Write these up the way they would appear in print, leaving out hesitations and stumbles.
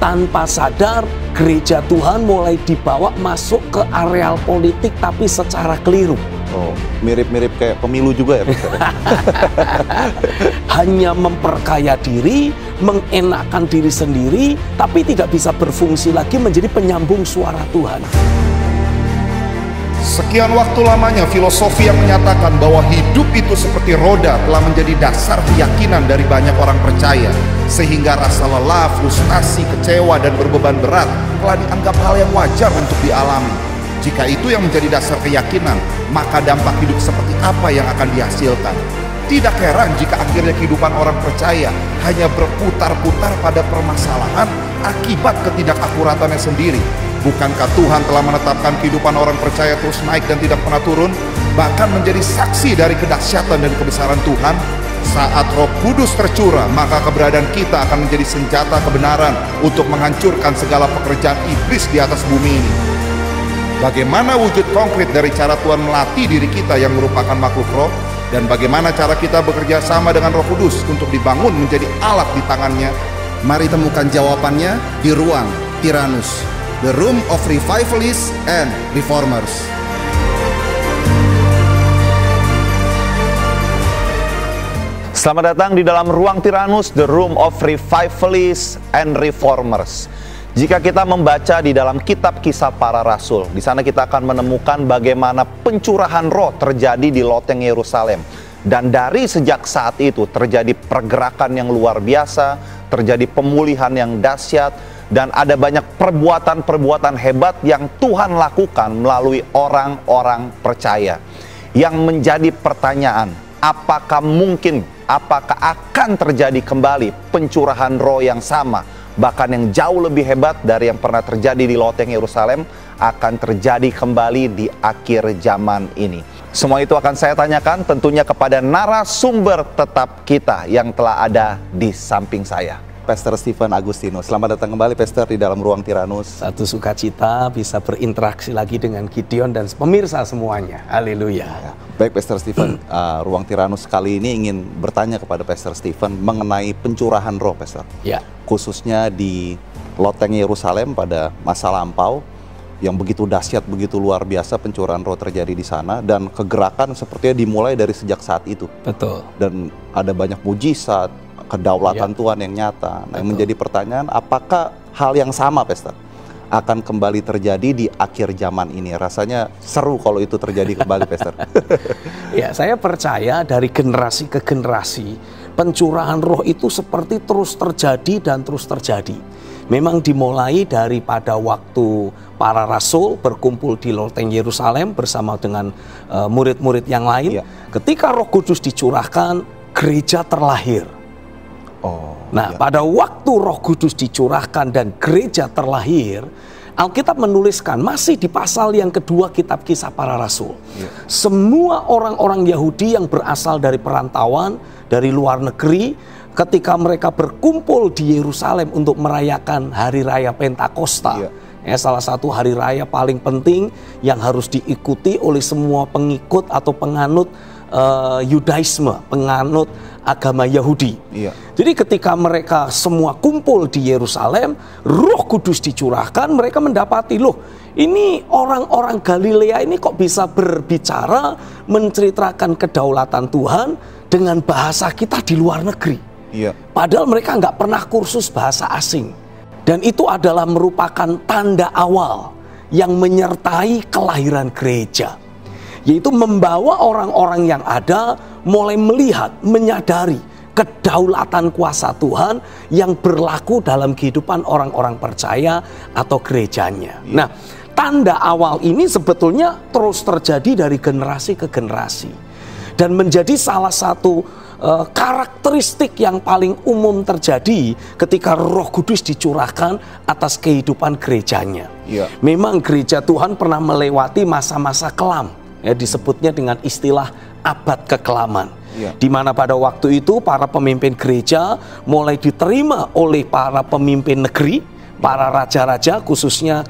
tanpa sadar gereja Tuhan mulai dibawa masuk ke areal politik tapi secara keliru. Oh, mirip-mirip kayak pemilu juga ya, Pastor? Hanya memperkaya diri, mengenakkan diri sendiri, tapi tidak bisa berfungsi lagi menjadi penyambung suara Tuhan. Sekian waktu lamanya filosofi yang menyatakan bahwa hidup itu seperti roda telah menjadi dasar keyakinan dari banyak orang percaya, sehingga rasa lelah, frustasi, kecewa, dan berbeban berat telah dianggap hal yang wajar untuk dialami. Jika itu yang menjadi dasar keyakinan, maka dampak hidup seperti apa yang akan dihasilkan? Tidak heran jika akhirnya kehidupan orang percaya hanya berputar-putar pada permasalahan akibat ketidakakuratannya sendiri. Bukankah Tuhan telah menetapkan kehidupan orang percaya terus naik dan tidak pernah turun, bahkan menjadi saksi dari kedahsyatan dan kebesaran Tuhan? Saat Roh Kudus tercurah, maka keberadaan kita akan menjadi senjata kebenaran untuk menghancurkan segala pekerjaan iblis di atas bumi ini. Bagaimana wujud konkret dari cara Tuhan melatih diri kita yang merupakan makhluk roh, dan bagaimana cara kita bekerja sama dengan Roh Kudus untuk dibangun menjadi alat di tangannya? Mari temukan jawabannya di Ruang Tyrannus, The Room of Revivalists and Reformers. Selamat datang di dalam Ruang Tyrannus, The Room of Revivalists and Reformers. Jika kita membaca di dalam kitab Kisah Para Rasul, di sana kita akan menemukan bagaimana pencurahan roh terjadi di loteng Yerusalem. Dan dari sejak saat itu terjadi pergerakan yang luar biasa, terjadi pemulihan yang dahsyat, dan ada banyak perbuatan-perbuatan hebat yang Tuhan lakukan melalui orang-orang percaya. Yang menjadi pertanyaan, apakah mungkin, apakah akan terjadi kembali pencurahan roh yang sama, bahkan yang jauh lebih hebat dari yang pernah terjadi di loteng Yerusalem, akan terjadi kembali di akhir zaman ini. Semua itu akan saya tanyakan tentunya kepada narasumber tetap kita yang telah ada di samping saya, Pastor Stephen Agustinus. Selamat datang kembali, Pastor, di dalam Ruang Tyrannus. Satu sukacita bisa berinteraksi lagi dengan Gideon dan pemirsa semuanya. Haleluya. Ya. Baik, Pastor Stephen, Ruang Tyrannus kali ini ingin bertanya kepada Pastor Stephen mengenai pencurahan roh, Pastor. Ya. Khususnya di loteng Yerusalem pada masa lampau, yang begitu dahsyat, begitu luar biasa pencurahan roh terjadi di sana, dan kegerakan sepertinya dimulai dari sejak saat itu. Betul. Dan ada banyak mujizat, kedaulatan Tuhan yang nyata. Nah, yang menjadi pertanyaan, apakah hal yang sama, Pastor, akan kembali terjadi di akhir zaman ini? Rasanya seru kalau itu terjadi kembali, Pastor. Ya, saya percaya dari generasi ke generasi, pencurahan roh itu seperti terus terjadi dan terus terjadi. Memang dimulai daripada waktu para rasul berkumpul di loteng Yerusalem bersama dengan murid-murid yang lain. Ya. Ketika Roh Kudus dicurahkan, gereja terlahir. Nah, pada waktu Roh Kudus dicurahkan dan gereja terlahir, Alkitab menuliskan masih di pasal yang kedua kitab Kisah Para Rasul. Semua orang-orang Yahudi yang berasal dari perantauan, dari luar negeri, ketika mereka berkumpul di Yerusalem untuk merayakan hari raya Pentakosta. Salah satu hari raya paling penting yang harus diikuti oleh semua pengikut atau penganut Yudaisme, penganut agama Yahudi. Jadi ketika mereka semua kumpul di Yerusalem, Roh Kudus dicurahkan, mereka mendapati, loh, ini orang-orang Galilea ini kok bisa berbicara, menceritakan kedaulatan Tuhan dengan bahasa kita di luar negeri. Padahal mereka nggak pernah kursus bahasa asing. Dan itu adalah merupakan tanda awal yang menyertai kelahiran gereja, yaitu membawa orang-orang yang ada mulai melihat, menyadari kedaulatan kuasa Tuhan yang berlaku dalam kehidupan orang-orang percaya atau gerejanya. Nah, tanda awal ini sebetulnya terus terjadi dari generasi ke generasi, dan menjadi salah satu karakteristik yang paling umum terjadi ketika Roh Kudus dicurahkan atas kehidupan gerejanya. Memang gereja Tuhan pernah melewati masa-masa kelam, ya, disebutnya dengan istilah abad kekelaman, di mana pada waktu itu para pemimpin gereja mulai diterima oleh para pemimpin negeri, para raja-raja, khususnya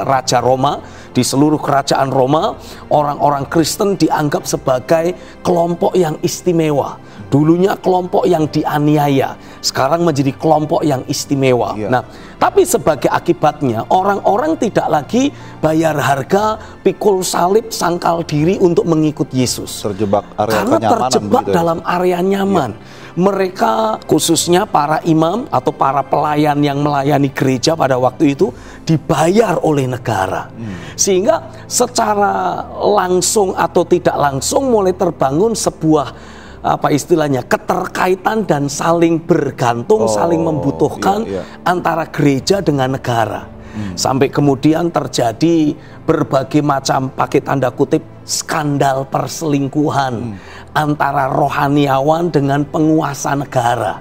Raja Roma. Di seluruh kerajaan Roma, orang-orang Kristen dianggap sebagai kelompok yang istimewa, Dulunya kelompok yang dianiaya, sekarang menjadi kelompok yang istimewa. Nah, tapi sebagai akibatnya orang-orang tidak lagi bayar harga, pikul salib, sangkal diri untuk mengikut Yesus. Terjebak area karena kenyamanan terjebak begitu ya? dalam area nyaman. Mereka khususnya para imam atau para pelayan yang melayani gereja pada waktu itu dibayar oleh negara. Sehingga secara langsung atau tidak langsung mulai terbangun sebuah apa istilahnya keterkaitan dan saling bergantung, saling membutuhkan antara gereja dengan negara. Sampai kemudian terjadi berbagai macam, pakai tanda kutip, skandal perselingkuhan antara rohaniawan dengan penguasa negara.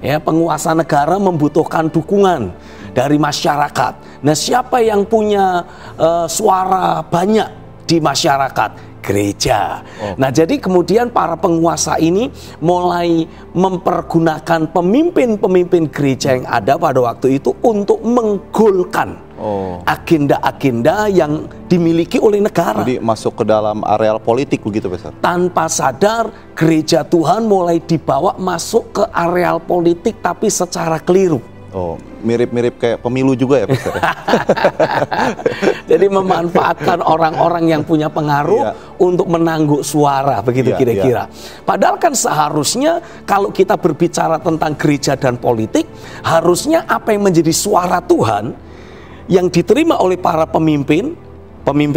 Ya, penguasa negara membutuhkan dukungan dari masyarakat. Nah, siapa yang punya suara banyak di masyarakat? Gereja. Nah, jadi kemudian para penguasa ini mulai mempergunakan pemimpin-pemimpin gereja yang ada pada waktu itu untuk menggolkan agenda-agenda yang dimiliki oleh negara. Jadi masuk ke dalam areal politik begitu, Pastor? Tanpa sadar, gereja Tuhan mulai dibawa masuk ke areal politik tapi secara keliru. Mirip-mirip kayak pemilu juga ya, Pastor? Jadi memanfaatkan orang-orang yang punya pengaruh untuk menangguk suara, begitu kira-kira. Padahal kan seharusnya kalau kita berbicara tentang gereja dan politik, harusnya apa yang menjadi suara Tuhan yang diterima oleh para pemimpin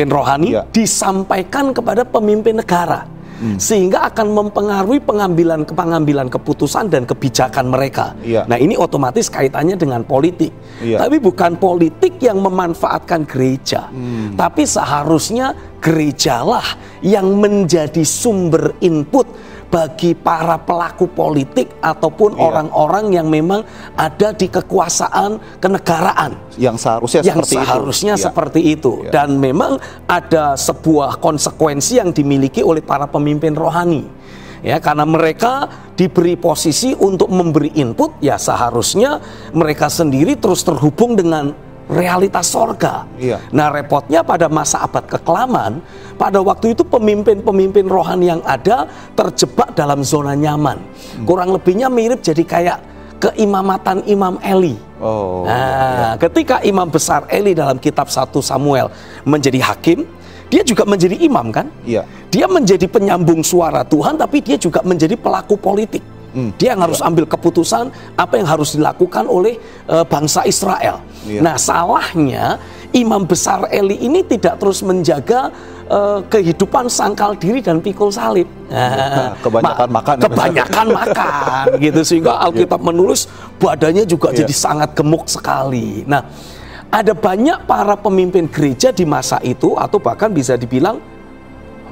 rohani disampaikan kepada pemimpin negara. Sehingga akan mempengaruhi pengambilan keputusan dan kebijakan mereka. Nah, ini otomatis kaitannya dengan politik. Tapi bukan politik yang memanfaatkan gereja. Tapi seharusnya gerejalah yang menjadi sumber input bagi para pelaku politik ataupun orang-orang yang memang ada di kekuasaan kenegaraan. Yang seharusnya seperti itu. Dan memang ada sebuah konsekuensi yang dimiliki oleh para pemimpin rohani. Ya, karena mereka diberi posisi untuk memberi input, ya seharusnya mereka sendiri terus terhubung dengan realitas sorga. Nah, repotnya pada masa abad kekelaman, pada waktu itu pemimpin-pemimpin rohani yang ada terjebak dalam zona nyaman. Kurang lebihnya mirip jadi kayak keimamatan Imam Eli. Ketika imam besar Eli dalam kitab 1 Samuel menjadi hakim, dia juga menjadi imam kan? Dia menjadi penyambung suara Tuhan, tapi dia juga menjadi pelaku politik. Dia yang harus ambil keputusan apa yang harus dilakukan oleh bangsa Israel. Nah, salahnya imam besar Eli ini tidak terus menjaga kehidupan sangkal diri dan pikul salib. Kebanyakan makan. Kebanyakan makan gitu, sehingga Alkitab menulis badannya juga jadi sangat gemuk sekali. Nah, ada banyak para pemimpin gereja di masa itu, atau bahkan bisa dibilang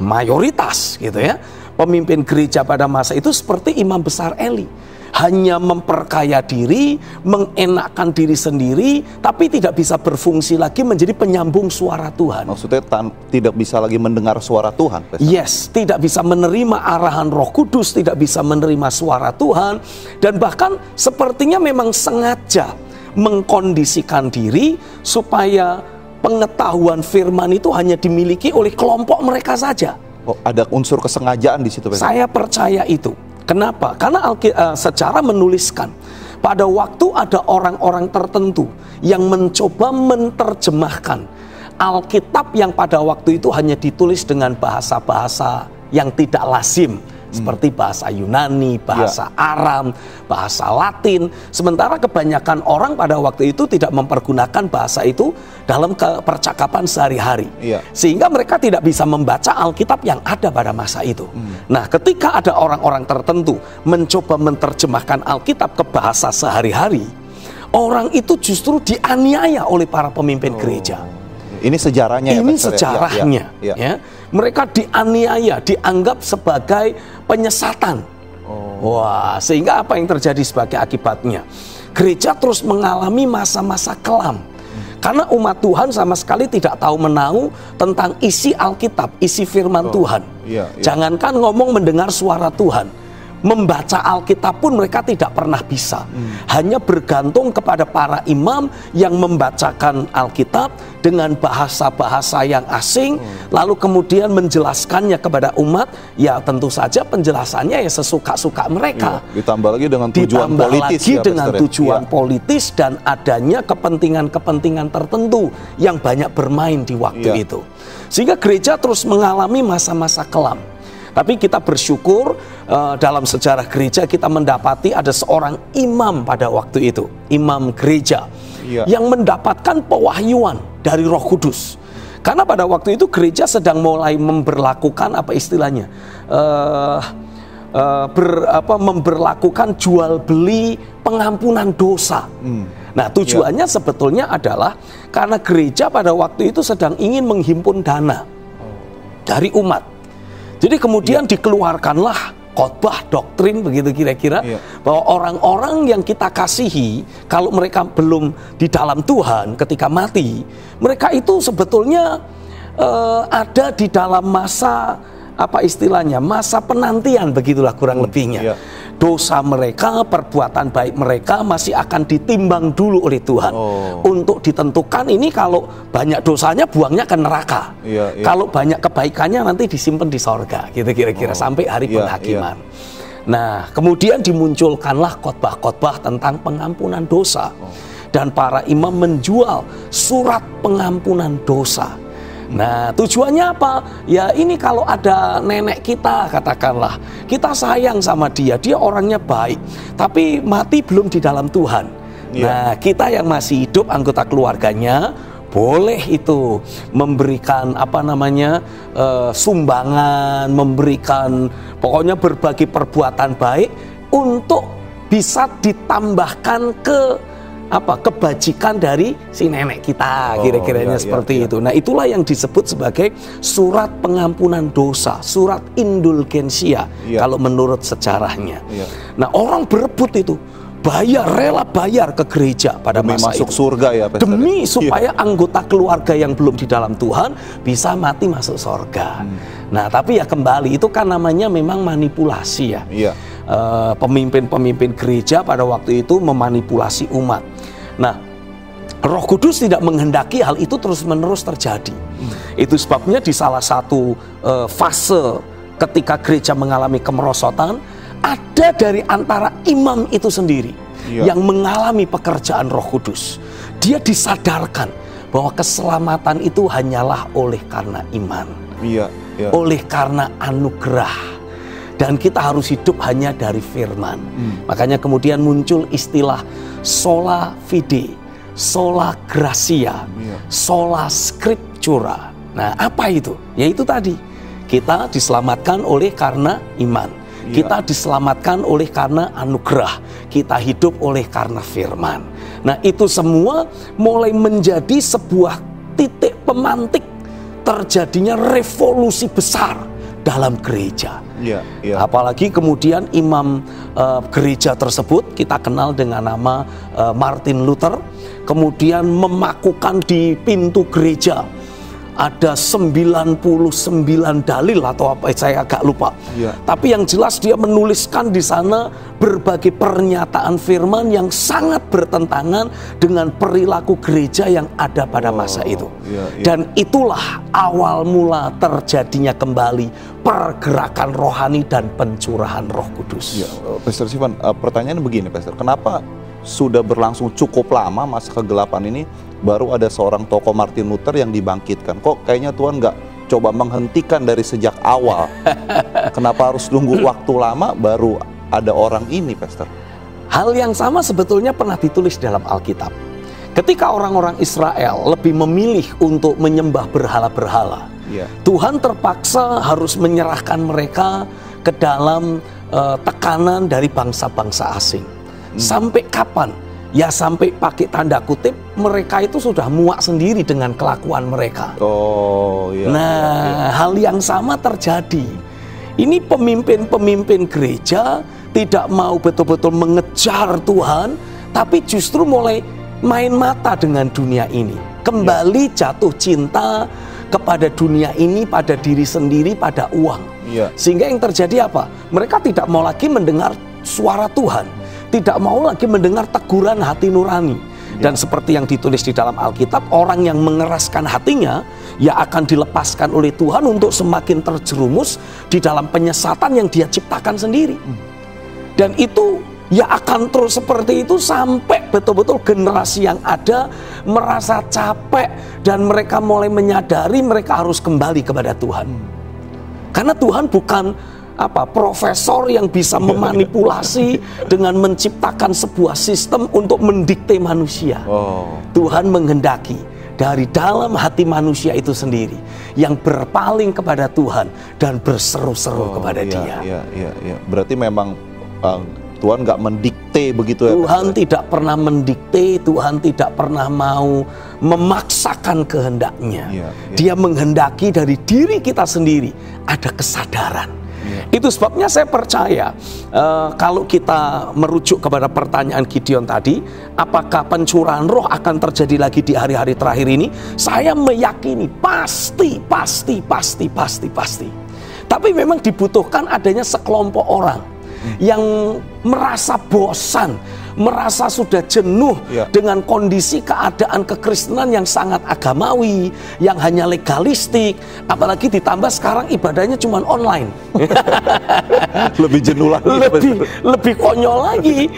mayoritas gitu ya, pemimpin gereja pada masa itu seperti imam besar Eli, hanya memperkaya diri, mengenakkan diri sendiri, tapi tidak bisa berfungsi lagi menjadi penyambung suara Tuhan. Maksudnya tidak bisa lagi mendengar suara Tuhan? Yes, tidak bisa menerima arahan Roh Kudus, tidak bisa menerima suara Tuhan, dan bahkan sepertinya memang sengaja mengkondisikan diri supaya pengetahuan firman itu hanya dimiliki oleh kelompok mereka saja. Ada unsur kesengajaan di situ, Pak? Saya percaya itu. Kenapa? Karena secara menuliskan pada waktu ada orang-orang tertentu yang mencoba menerjemahkan Alkitab yang pada waktu itu hanya ditulis dengan bahasa-bahasa yang tidak lazim, seperti bahasa Yunani, bahasa Aram, bahasa Latin. Sementara kebanyakan orang pada waktu itu tidak mempergunakan bahasa itu dalam percakapan sehari-hari. Sehingga mereka tidak bisa membaca Alkitab yang ada pada masa itu. Nah, ketika ada orang-orang tertentu mencoba menerjemahkan Alkitab ke bahasa sehari-hari, orang itu justru dianiaya oleh para pemimpin gereja. Ini sejarahnya. Ini sejarahnya. Ya. Mereka dianiaya, dianggap sebagai penyesatan. Wah, sehingga apa yang terjadi sebagai akibatnya? Gereja terus mengalami masa-masa kelam. Karena umat Tuhan sama sekali tidak tahu menahu tentang isi Alkitab, isi firman Tuhan. Jangankan ngomong mendengar suara Tuhan, membaca Alkitab pun mereka tidak pernah bisa. Hanya bergantung kepada para imam yang membacakan Alkitab dengan bahasa-bahasa yang asing, lalu kemudian menjelaskannya kepada umat. Ya tentu saja penjelasannya ya sesuka-suka mereka. Ditambah lagi dengan tujuan politis, politis dan adanya kepentingan-kepentingan tertentu yang banyak bermain di waktu itu. Sehingga gereja terus mengalami masa-masa kelam. Tapi kita bersyukur dalam sejarah gereja kita mendapati ada seorang imam pada waktu itu, imam gereja yang mendapatkan pewahyuan dari Roh Kudus. Karena pada waktu itu gereja sedang mulai memberlakukan apa istilahnya, memberlakukan jual beli pengampunan dosa. Nah tujuannya sebetulnya adalah karena gereja pada waktu itu sedang ingin menghimpun dana dari umat. Jadi kemudian dikeluarkanlah khotbah doktrin begitu kira-kira bahwa orang-orang yang kita kasihi kalau mereka belum di dalam Tuhan ketika mati, mereka itu sebetulnya ada di dalam masa apa istilahnya, masa penantian begitulah kurang lebihnya. Dosa mereka, perbuatan baik mereka masih akan ditimbang dulu oleh Tuhan untuk ditentukan ini kalau banyak dosanya buangnya ke neraka, kalau banyak kebaikannya nanti disimpan di sorga gitu kira-kira sampai hari penghakiman. Nah kemudian dimunculkanlah khotbah-khotbah tentang pengampunan dosa dan para imam menjual surat pengampunan dosa. Nah tujuannya apa? Ya ini kalau ada nenek kita katakanlah, kita sayang sama dia, dia orangnya baik, tapi mati belum di dalam Tuhan. Nah kita yang masih hidup, anggota keluarganya, boleh itu memberikan apa namanya sumbangan, memberikan pokoknya berbagai perbuatan baik untuk bisa ditambahkan ke kebajikan dari si nenek kita, kira-kiranya seperti itu. Nah itulah yang disebut sebagai surat pengampunan dosa, surat indulgensia kalau menurut sejarahnya. Nah orang berebut itu, rela bayar ke gereja pada masa masuk itu. Surga ya, Pastor. Demi supaya anggota keluarga yang belum di dalam Tuhan bisa mati masuk surga. Nah tapi ya kembali itu kan namanya memang manipulasi ya. Pemimpin-pemimpin gereja pada waktu itu memanipulasi umat. Nah, Roh Kudus tidak menghendaki hal itu terus-menerus terjadi. Itu sebabnya di salah satu fase ketika gereja mengalami kemerosotan, ada dari antara imam itu sendiri yang mengalami pekerjaan Roh Kudus. Dia disadarkan bahwa keselamatan itu hanyalah oleh karena iman, oleh karena anugerah. Dan kita harus hidup hanya dari firman. Makanya kemudian muncul istilah sola fide, sola gratia, sola scriptura. Nah apa itu? Yaitu tadi, kita diselamatkan oleh karena iman, kita diselamatkan oleh karena anugerah, kita hidup oleh karena firman. Nah itu semua mulai menjadi sebuah titik pemantik terjadinya revolusi besar dalam gereja. Apalagi kemudian imam gereja tersebut kita kenal dengan nama Martin Luther, kemudian memakukan di pintu gereja ada 99 dalil atau apa saya agak lupa. Tapi yang jelas dia menuliskan di sana berbagai pernyataan firman yang sangat bertentangan dengan perilaku gereja yang ada pada masa itu. Dan itulah awal mula terjadinya kembali pergerakan rohani dan pencurahan Roh Kudus. Pastor Sivan, pertanyaan begini Pastor, kenapa sudah berlangsung cukup lama masa kegelapan ini baru ada seorang tokoh Martin Luther yang dibangkitkan? Kok kayaknya Tuhan nggak coba menghentikan dari sejak awal? Kenapa harus nunggu waktu lama baru ada orang ini, Pastor? Hal yang sama sebetulnya pernah ditulis dalam Alkitab. Ketika orang-orang Israel lebih memilih untuk menyembah berhala-berhala, Tuhan terpaksa harus menyerahkan mereka ke dalam tekanan dari bangsa-bangsa asing. Sampai kapan? Ya sampai pakai tanda kutip mereka itu sudah muak sendiri dengan kelakuan mereka. Hal yang sama terjadi. Ini pemimpin-pemimpin gereja tidak mau betul-betul mengejar Tuhan, tapi justru mulai main mata dengan dunia ini. Kembali jatuh cinta kepada dunia ini, pada diri sendiri, pada uang. Sehingga yang terjadi apa? Mereka tidak mau lagi mendengar suara Tuhan, tidak mau lagi mendengar teguran hati nurani. Dan seperti yang ditulis di dalam Alkitab, orang yang mengeraskan hatinya ya akan dilepaskan oleh Tuhan untuk semakin terjerumus di dalam penyesatan yang dia ciptakan sendiri. Dan itu ya akan terus seperti itu sampai betul-betul generasi yang ada merasa capek dan mereka mulai menyadari mereka harus kembali kepada Tuhan. Karena Tuhan bukan profesor yang bisa memanipulasi dengan menciptakan sebuah sistem untuk mendikte manusia. Tuhan menghendaki dari dalam hati manusia itu sendiri yang berpaling kepada Tuhan dan berseru-seru kepada Dia. Berarti memang Tuhan nggak mendikte begitu ya? Tuhan tidak pernah mendikte, Tuhan tidak pernah mau memaksakan kehendaknya. Dia menghendaki dari diri kita sendiri ada kesadaran. Itu sebabnya saya percaya kalau kita merujuk kepada pertanyaan Gideon tadi, apakah pencurahan roh akan terjadi lagi di hari-hari terakhir ini? Saya meyakini pasti. Tapi memang dibutuhkan adanya sekelompok orang yang merasa bosan, merasa sudah jenuh dengan kondisi keadaan kekristenan yang sangat agamawi, yang hanya legalistik, apalagi ditambah sekarang ibadahnya cuma online. Lebih jenuh lagi. Lebih konyol lagi.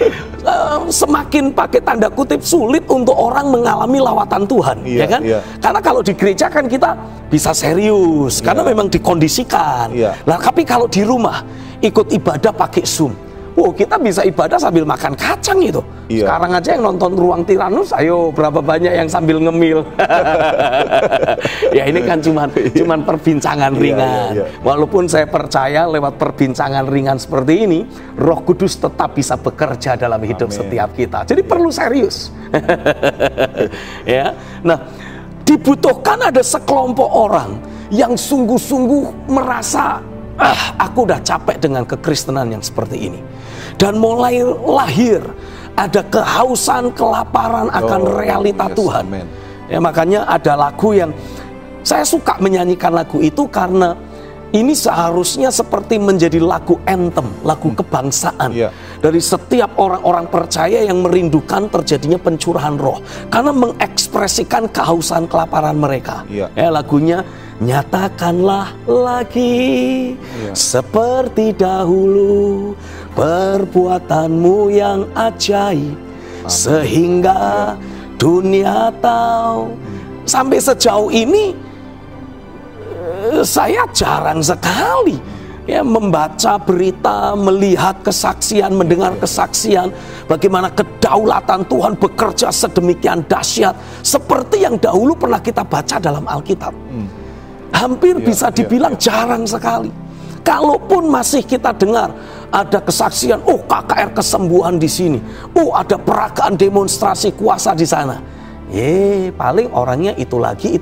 Semakin pakai tanda kutip sulit untuk orang mengalami lawatan Tuhan, ya kan? Karena kalau di gereja kan kita bisa serius, karena memang dikondisikan. Nah, tapi kalau di rumah ikut ibadah pakai Zoom, kita bisa ibadah sambil makan kacang itu. Sekarang aja yang nonton Ruang Tiranus, ayo berapa banyak yang sambil ngemil. Ya ini kan cuman perbincangan ringan. Walaupun saya percaya lewat perbincangan ringan seperti ini, Roh Kudus tetap bisa bekerja dalam hidup setiap kita. Jadi perlu serius. Ya, nah dibutuhkan ada sekelompok orang yang sungguh-sungguh merasa aku udah capek dengan kekristenan yang seperti ini. Dan mulai lahir ada kehausan, kelaparan akan realita Tuhan. Ya, makanya ada lagu yang saya suka menyanyikan lagu itu karena ini seharusnya seperti menjadi lagu anthem, lagu kebangsaan dari setiap orang-orang percaya yang merindukan terjadinya pencurahan roh karena mengekspresikan kehausan, kelaparan mereka. Ya, lagunya nyatakanlah lagi seperti dahulu perbuatanmu yang ajaib sehingga dunia tahu. Sampai sejauh ini saya jarang sekali membaca berita, melihat kesaksian, mendengar kesaksian bagaimana kedaulatan Tuhan bekerja sedemikian dahsyat seperti yang dahulu pernah kita baca dalam Alkitab. Hampir bisa dibilang jarang sekali. Kalaupun masih kita dengar ada kesaksian, KKR kesembuhan di sini, ada peragaan demonstrasi kuasa di sana. Paling orangnya itu lagi.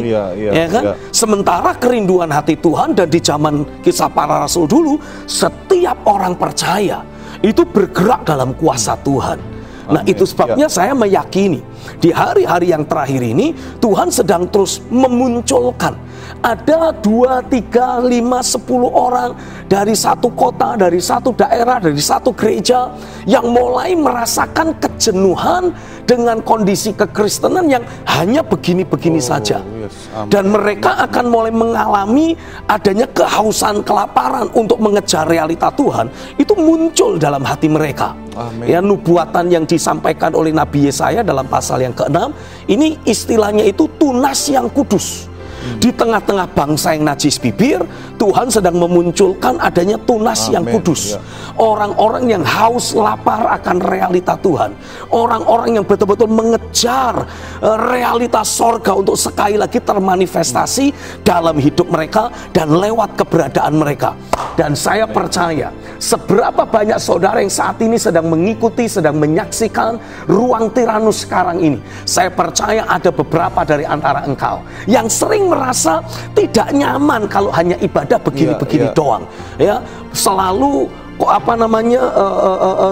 Ya kan? Sementara kerinduan hati Tuhan, dan di zaman Kisah Para Rasul dulu, setiap orang percaya itu bergerak dalam kuasa Tuhan. Nah, itu sebabnya saya meyakini di hari-hari yang terakhir ini Tuhan sedang terus memunculkan ada 2, 3, 5, 10 orang dari satu kota, dari satu daerah, dari satu gereja yang mulai merasakan kejenuhan dengan kondisi kekristenan yang hanya begini-begini saja. Dan mereka akan mulai mengalami adanya kehausan, kelaparan untuk mengejar realita Tuhan. Itu muncul dalam hati mereka. Ya, nubuatan yang disampaikan oleh Nabi Yesaya dalam pasal yang ke-6 ini istilahnya itu tunas yang kudus. Di tengah-tengah bangsa yang najis bibir, Tuhan sedang memunculkan adanya tunas yang kudus. Orang-orang yang haus lapar akan realita Tuhan. Orang-orang yang betul-betul mengejar realitas sorga untuk sekali lagi termanifestasi dalam hidup mereka dan lewat keberadaan mereka. Dan saya percaya seberapa banyak saudara yang saat ini sedang mengikuti, sedang menyaksikan Ruang Tiranus sekarang ini, saya percaya ada beberapa dari antara engkau yang sering merasa tidak nyaman kalau hanya ibadah begini-begini doang. Ya, selalu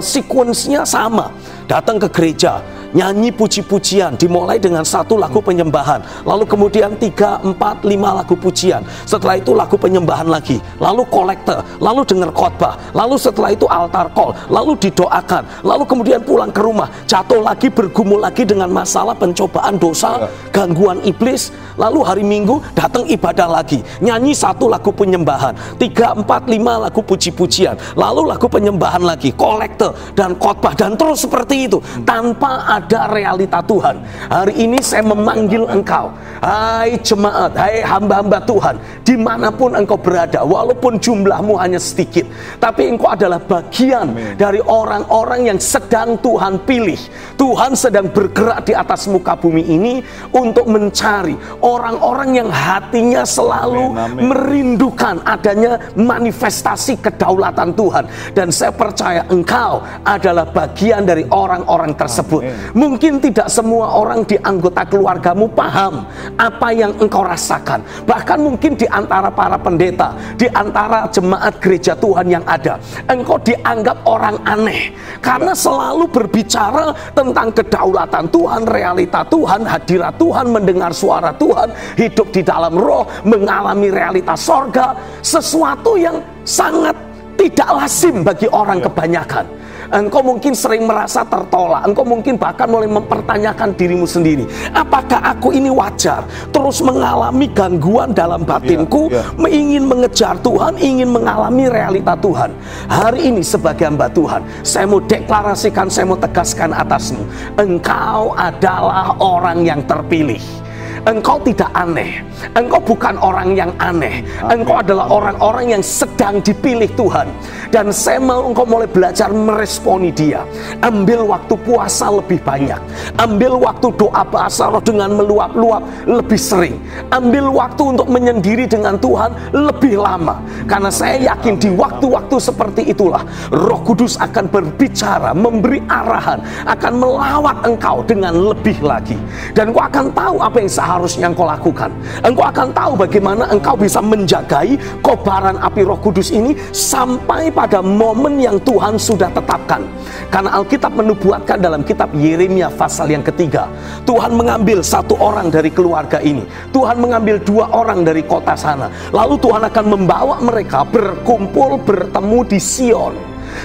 sequence-nya sama. Datang ke gereja, nyanyi puji-pujian, dimulai dengan 1 lagu penyembahan, lalu kemudian 3, 4, 5 lagu pujian, setelah itu lagu penyembahan lagi, lalu kolekte, lalu dengar khotbah, lalu setelah itu altar call, lalu didoakan, lalu kemudian pulang ke rumah, jatuh lagi, bergumul lagi dengan masalah pencobaan dosa, gangguan iblis, lalu hari Minggu datang ibadah lagi, nyanyi 1 lagu penyembahan, 3, 4, 5 lagu puji-pujian, lalu lagu penyembahan lagi, kolekte dan khotbah, dan terus seperti itu tanpa ada realita Tuhan. Hari ini saya memanggil engkau, hai jemaat, hai hamba-hamba Tuhan, dimanapun engkau berada, walaupun jumlahmu hanya sedikit, tapi engkau adalah bagian dari orang-orang yang sedang Tuhan pilih. Tuhan sedang bergerak di atas muka bumi ini untuk mencari orang-orang yang hatinya selalu merindukan adanya manifestasi kedaulatan Tuhan. Dan saya percaya engkau adalah bagian dari orang-orang tersebut. Mungkin tidak semua orang di anggota keluargamu paham apa yang engkau rasakan. Bahkan mungkin di antara para pendeta, di antara jemaat gereja Tuhan yang ada, engkau dianggap orang aneh karena selalu berbicara tentang kedaulatan Tuhan, realita Tuhan, hadirat Tuhan, mendengar suara Tuhan, hidup di dalam roh, mengalami realitas sorga, sesuatu yang sangat tidak lazim bagi orang kebanyakan. Engkau mungkin sering merasa tertolak, engkau mungkin bahkan mulai mempertanyakan dirimu sendiri, apakah aku ini wajar terus mengalami gangguan dalam batinku, ingin mengejar Tuhan, ingin mengalami realita Tuhan. Hari ini sebagai hamba Tuhan, saya mau deklarasikan, saya mau tegaskan atasmu, engkau adalah orang yang terpilih. Engkau tidak aneh, engkau bukan orang yang aneh, engkau adalah orang-orang yang sedang dipilih Tuhan. Dan saya mau engkau mulai belajar meresponi dia. Ambil waktu puasa lebih banyak, ambil waktu doa bahasa roh dengan meluap-luap lebih sering, ambil waktu untuk menyendiri dengan Tuhan lebih lama. Karena saya yakin di waktu-waktu seperti itulah Roh Kudus akan berbicara, memberi arahan, akan melawat engkau dengan lebih lagi. Dan engkau akan tahu apa yang seharusnya engkau lakukan. Engkau akan tahu bagaimana engkau bisa menjagai kobaran api Roh Kudus ini sampai pada momen yang Tuhan sudah tetapkan. Karena Alkitab menubuatkan dalam kitab Yeremia pasal yang ketiga, Tuhan mengambil 1 orang dari keluarga ini, Tuhan mengambil 2 orang dari kota sana, lalu Tuhan akan membawa mereka berkumpul bertemu di Sion.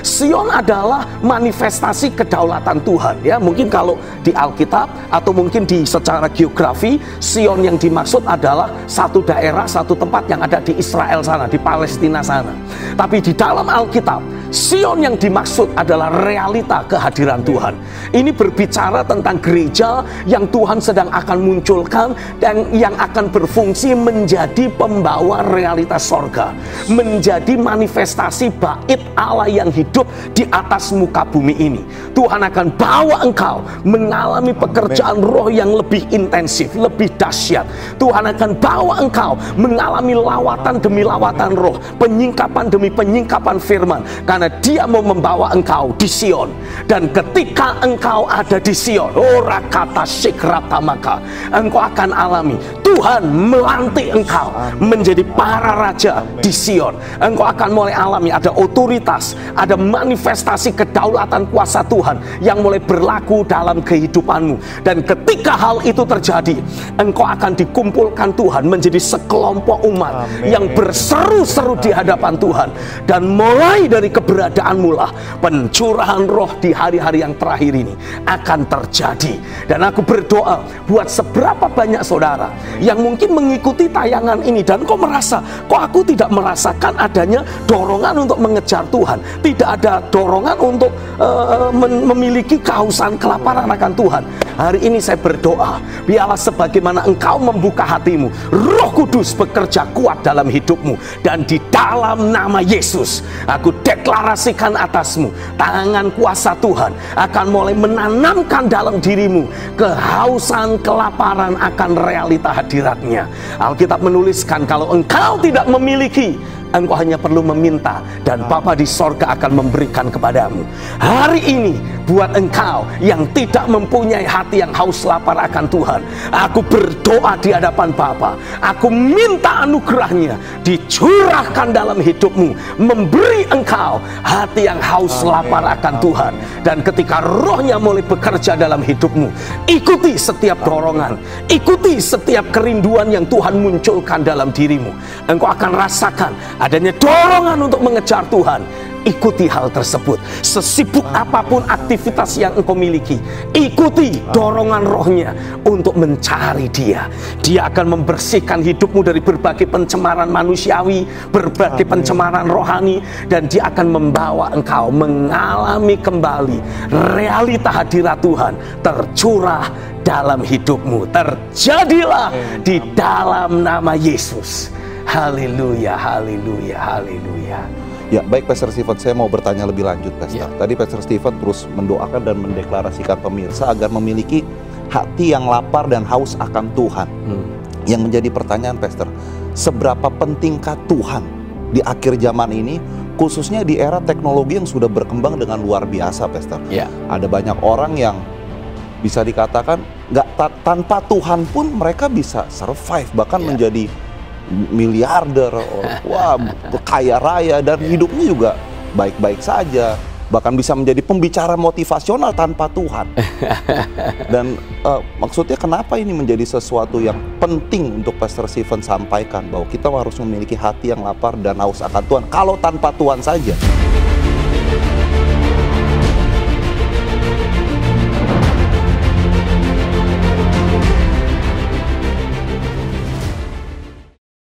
Sion adalah manifestasi kedaulatan Tuhan, ya. Mungkin kalau di Alkitab atau mungkin di secara geografi, Sion yang dimaksud adalah satu daerah, satu tempat yang ada di Israel sana, di Palestina sana. Tapi di dalam Alkitab, Sion yang dimaksud adalah realita kehadiran Tuhan. Ini berbicara tentang gereja yang Tuhan sedang akan munculkan dan yang akan berfungsi menjadi pembawa realitas sorga, menjadi manifestasi bait Allah yang hidup di atas muka bumi ini. Tuhan akan bawa engkau mengalami pekerjaan roh yang lebih intensif, lebih dahsyat. Tuhan akan bawa engkau mengalami lawatan demi lawatan roh, penyingkapan demi penyingkapan firman, karena Dia mau membawa engkau di Sion. Dan ketika engkau ada di Sion, ora kata sikrata, maka engkau akan alami Tuhan melantik engkau menjadi para raja di Sion. Engkau akan mulai alami ada otoritas, ada manifestasi kedaulatan kuasa Tuhan yang mulai berlaku dalam kehidupanmu. Dan ketika hal itu terjadi, engkau akan dikumpulkan Tuhan menjadi sekelompok umat yang berseru-seru di hadapan Tuhan. Dan mulai dari keberadaanmu lah pencurahan roh di hari-hari yang terakhir ini akan terjadi. Dan aku berdoa buat seberapa banyak saudara yang mungkin mengikuti tayangan ini dan kau merasa, kok aku tidak merasakan adanya dorongan untuk mengejar Tuhan, tidak ada dorongan untuk memiliki kehausan, kelaparan akan Tuhan. Hari ini saya berdoa, biarlah sebagaimana engkau membuka hatimu, Roh Kudus bekerja kuat dalam hidupmu. Dan di dalam nama Yesus, aku deklarasikan atasmu, tangan kuasa Tuhan akan mulai menanamkan dalam dirimu kehausan, kelaparan akan realita hadiratnya. Alkitab menuliskan, kalau engkau tidak memiliki Engkau hanya perlu meminta dan Bapa di sorga akan memberikan kepadamu. Hari ini buat engkau yang tidak mempunyai hati yang haus lapar akan Tuhan, aku berdoa di hadapan Bapa. Aku minta anugerahnya dicurahkan dalam hidupmu, memberi engkau hati yang haus lapar akan Tuhan. Dan ketika rohnya mulai bekerja dalam hidupmu, ikuti setiap dorongan, ikuti setiap kerinduan yang Tuhan munculkan dalam dirimu. Engkau akan rasakan adanya dorongan untuk mengejar Tuhan. Ikuti hal tersebut. Sesibuk apapun aktivitas yang engkau miliki, ikuti dorongan rohnya untuk mencari Dia. Dia akan membersihkan hidupmu dari berbagai pencemaran manusiawi, berbagai pencemaran rohani, dan Dia akan membawa engkau mengalami kembali realita hadirat Tuhan tercurah dalam hidupmu. Terjadilah di dalam nama Yesus. Haleluya, haleluya, haleluya. Ya, baik Pastor Stephen, saya mau bertanya lebih lanjut, Pastor. Tadi Pastor Stephen terus mendoakan dan mendeklarasikan pemirsa agar memiliki hati yang lapar dan haus akan Tuhan. Yang menjadi pertanyaan, Pastor, seberapa pentingkah Tuhan di akhir zaman ini, khususnya di era teknologi yang sudah berkembang dengan luar biasa, Pastor? Ada banyak orang yang bisa dikatakan tanpa Tuhan pun mereka bisa survive, bahkan menjadi miliarder, wah, kaya raya, dan hidupnya juga baik-baik saja, bahkan bisa menjadi pembicara motivasional tanpa Tuhan. Dan maksudnya kenapa ini menjadi sesuatu yang penting untuk Pastor Stephen sampaikan, bahwa kita harus memiliki hati yang lapar dan haus akan Tuhan kalau tanpa Tuhan saja.